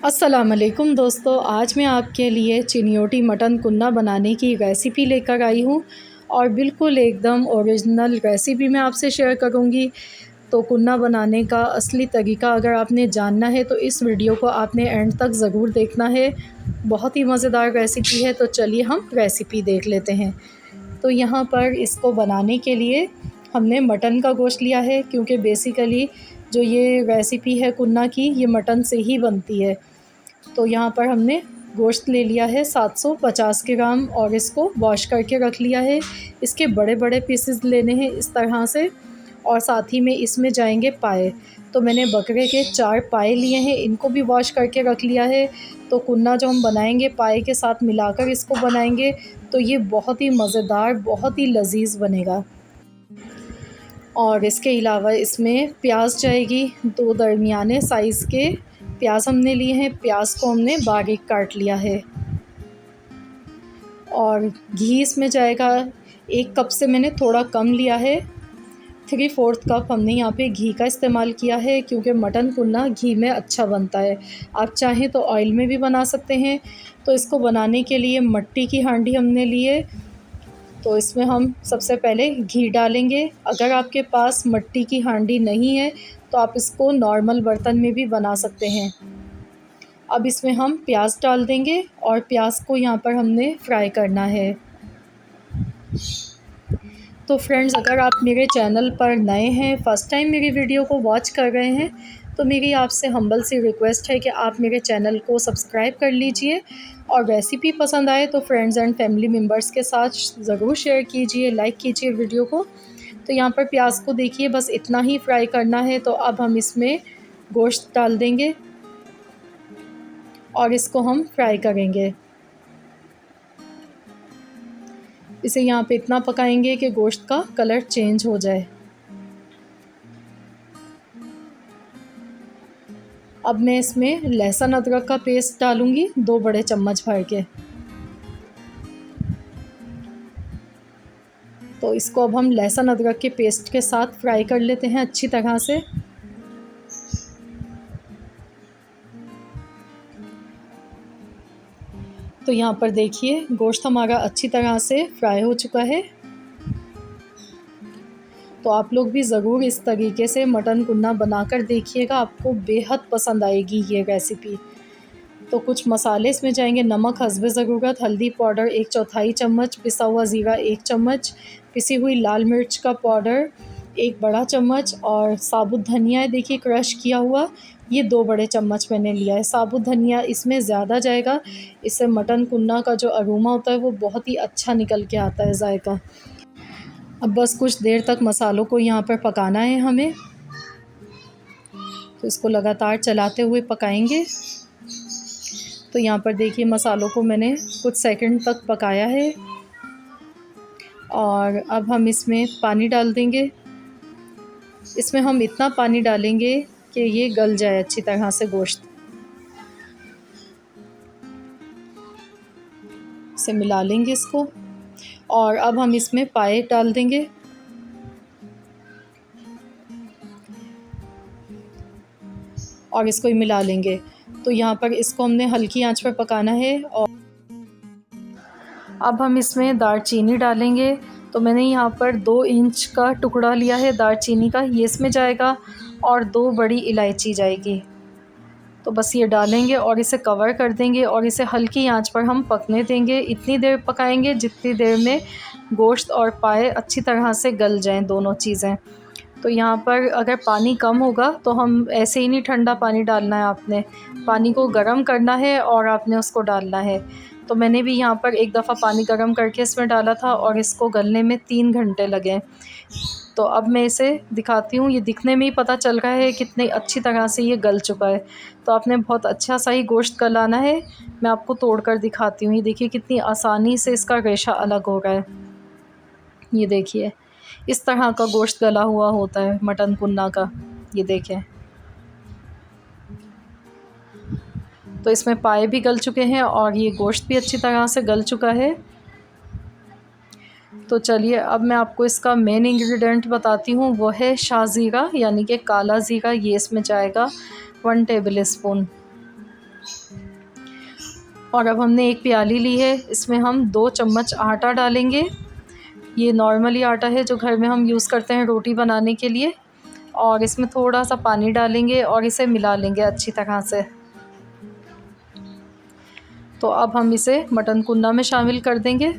अस्सलाम वालेकुम दोस्तों, आज मैं आपके लिए चिनियोटी मटन कुन्ना बनाने की रेसिपी लेकर आई हूँ और बिल्कुल एकदम ओरिजिनल रेसिपी मैं आपसे शेयर करूँगी। तो कुन्ना बनाने का असली तरीका अगर आपने जानना है तो इस वीडियो को आपने एंड तक ज़रूर देखना है। बहुत ही मज़ेदार रेसिपी है, तो चलिए हम रेसिपी देख लेते हैं। तो यहाँ पर इसको बनाने के लिए हमने मटन का गोश्त लिया है, क्योंकि बेसिकली जो ये रेसिपी है कुन्ना की, ये मटन से ही बनती है। तो यहाँ पर हमने गोश्त ले लिया है 750 ग्राम और इसको वॉश करके रख लिया है। इसके बड़े बड़े पीसेस लेने हैं इस तरह से, और साथ ही में इसमें जाएंगे पाए। तो मैंने बकरे के 4 पाए लिए हैं, इनको भी वॉश करके रख लिया है। तो कुन्ना जो हम बनाएंगे पाए के साथ मिलाकर इसको बनाएंगे, तो ये बहुत ही मज़ेदार, बहुत ही लजीज बनेगा। और इसके अलावा इसमें प्याज जाएगी, 2 दरमियाने साइज़ के प्याज हमने लिए हैं। प्याज को हमने बारीक काट लिया है। और घी इसमें जाएगा, 1 कप से मैंने थोड़ा कम लिया है, 3/4 कप हमने यहाँ पे घी का इस्तेमाल किया है, क्योंकि मटन कुन्ना घी में अच्छा बनता है। आप चाहें तो ऑयल में भी बना सकते हैं। तो इसको बनाने के लिए मट्टी की हांडी हमने ली है। तो इसमें हम सबसे पहले घी डालेंगे। अगर आपके पास मट्टी की हांडी नहीं है तो आप इसको नॉर्मल बर्तन में भी बना सकते हैं। अब इसमें हम प्याज डाल देंगे और प्याज को यहाँ पर हमने फ्राई करना है। तो फ्रेंड्स, अगर आप मेरे चैनल पर नए हैं, फ़र्स्ट टाइम मेरी वीडियो को वॉच कर रहे हैं, तो मेरी आपसे हम्बल सी रिक्वेस्ट है कि आप मेरे चैनल को सब्सक्राइब कर लीजिए। और रेसिपी पसंद आए तो फ्रेंड्स एंड फैमिली मेम्बर्स के साथ ज़रूर शेयर कीजिए, लाइक कीजिए वीडियो को। तो यहाँ पर प्याज को देखिए, बस इतना ही फ्राई करना है। तो अब हम इसमें गोश्त डाल देंगे और इसको हम फ्राई करेंगे। इसे यहाँ पे इतना पकाएंगे कि गोश्त का कलर चेंज हो जाए। अब मैं इसमें लहसुन अदरक का पेस्ट डालूँगी, 2 बड़े चम्मच भर के। तो इसको अब हम लहसुन अदरक के पेस्ट के साथ फ्राई कर लेते हैं अच्छी तरह से। तो यहाँ पर देखिए, गोश्त हमारा अच्छी तरह से फ्राई हो चुका है। तो आप लोग भी ज़रूर इस तरीके से मटन कुन्ना बनाकर देखिएगा, आपको बेहद पसंद आएगी ये रेसिपी। तो कुछ मसाले इसमें जाएंगे। नमक हस्बे ज़रूरत, हल्दी पाउडर 1/4 चम्मच, पिसा हुआ ज़ीरा 1 चम्मच, पिसी हुई लाल मिर्च का पाउडर 1 बड़ा चम्मच, और साबुत धनिया है देखिए क्रश किया हुआ, ये 2 बड़े चम्मच मैंने लिया है। साबुत धनिया इसमें ज़्यादा जाएगा, इससे मटन कुन्ना का जो अरोमा होता है वो बहुत ही अच्छा निकल के आता है जायका। अब बस कुछ देर तक मसालों को यहाँ पर पकाना है हमें। तो इसको लगातार चलाते हुए पकाएंगे। तो यहाँ पर देखिए, मसालों को मैंने कुछ सेकंड तक पकाया है। और अब हम इसमें पानी डाल देंगे। इसमें हम इतना पानी डालेंगे कि ये गल जाए अच्छी तरह से गोश्त। इसे मिला लेंगे इसको, और अब हम इसमें पाए डाल देंगे। और इसको ही मिला लेंगे। तो यहाँ पर इसको हमने हल्की आंच पर पकाना है। और अब हम इसमें दालचीनी डालेंगे। तो मैंने यहाँ पर 2 इंच का टुकड़ा लिया है दालचीनी का, ये इसमें जाएगा, और 2 बड़ी इलायची जाएगी। तो बस ये डालेंगे और इसे कवर कर देंगे और इसे हल्की आंच पर हम पकने देंगे। इतनी देर पकाएंगे जितनी देर में गोश्त और पाए अच्छी तरह से गल जाएं दोनों चीज़ें। तो यहाँ पर अगर पानी कम होगा तो हम ऐसे ही नहीं, ठंडा पानी डालना है, आपने पानी को गर्म करना है और आपने उसको डालना है। तो मैंने भी यहाँ पर एक दफ़ा पानी गर्म करके इसमें डाला था और इसको गलने में 3 घंटे लगे। तो अब मैं इसे दिखाती हूँ, ये दिखने में ही पता चल रहा है कितनी अच्छी तरह से ये गल चुका है। तो आपने बहुत अच्छा सा ही गोश्त गलाना है। मैं आपको तोड़ कर दिखाती हूँ, ये देखिए कितनी आसानी से इसका रेशा अलग हो रहा है। ये देखिए, इस तरह का गोश्त गला हुआ होता है मटन कुन्ना का, ये देखें। तो इसमें पाए भी गल चुके हैं और ये गोश्त भी अच्छी तरह से गल चुका है। तो चलिए, अब मैं आपको इसका मेन इंग्रेडिएंट बताती हूँ, वो है शाह ज़ीरा, यानी कि काला ज़ीरा। ये इसमें जाएगा 1 टेबल स्पून। और अब हमने एक प्याली ली है, इसमें हम 2 चम्मच आटा डालेंगे। ये नॉर्मली आटा है जो घर में हम यूज़ करते हैं रोटी बनाने के लिए। और इसमें थोड़ा सा पानी डालेंगे और इसे मिला लेंगे अच्छी तरह से। तो अब हम इसे मटन कुन्ना में शामिल कर देंगे।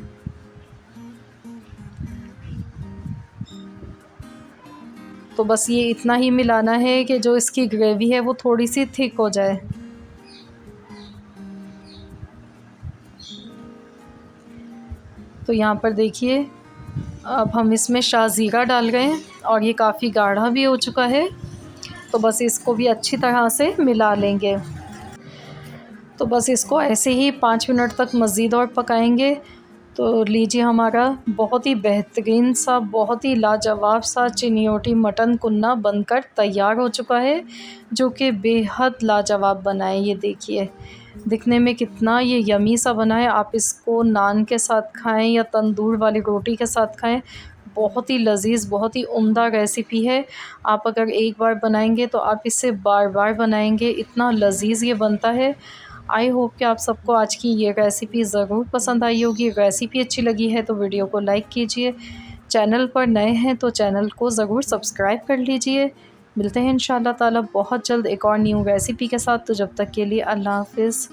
तो बस ये इतना ही मिलाना है कि जो इसकी ग्रेवी है वो थोड़ी सी थिक हो जाए। तो यहाँ पर देखिए, अब हम इसमें शाज़ीरा डाल रहे हैं और ये काफ़ी गाढ़ा भी हो चुका है। तो बस इसको भी अच्छी तरह से मिला लेंगे। तो बस इसको ऐसे ही 5 मिनट तक मज़ीद और पकाएंगे। तो लीजिए, हमारा बहुत ही बेहतरीन सा, बहुत ही लाजवाब सा चिनियोटी मटन कुन्ना बनकर तैयार हो चुका है, जो कि बेहद लाजवाब बना है। ये देखिए, दिखने में कितना ये यमी सा बना है। आप इसको नान के साथ खाएं या तंदूर वाली रोटी के साथ खाएं, बहुत ही लज़ीज़, बहुत ही उम्दा रेसिपी है। आप अगर एक बार बनाएंगे तो आप इसे बार बार बनाएंगे, इतना लज़ीज़ ये बनता है। आई होप कि आप सबको आज की ये रेसिपी ज़रूर पसंद आई होगी। रेसिपी अच्छी लगी है तो वीडियो को लाइक कीजिए। चैनल पर नए हैं तो चैनल को ज़रूर सब्सक्राइब कर लीजिए। मिलते हैं इंशाअल्लाह ताला बहुत जल्द एक और न्यू रेसिपी के साथ। तो जब तक के लिए अल्लाह हाफ़िज़।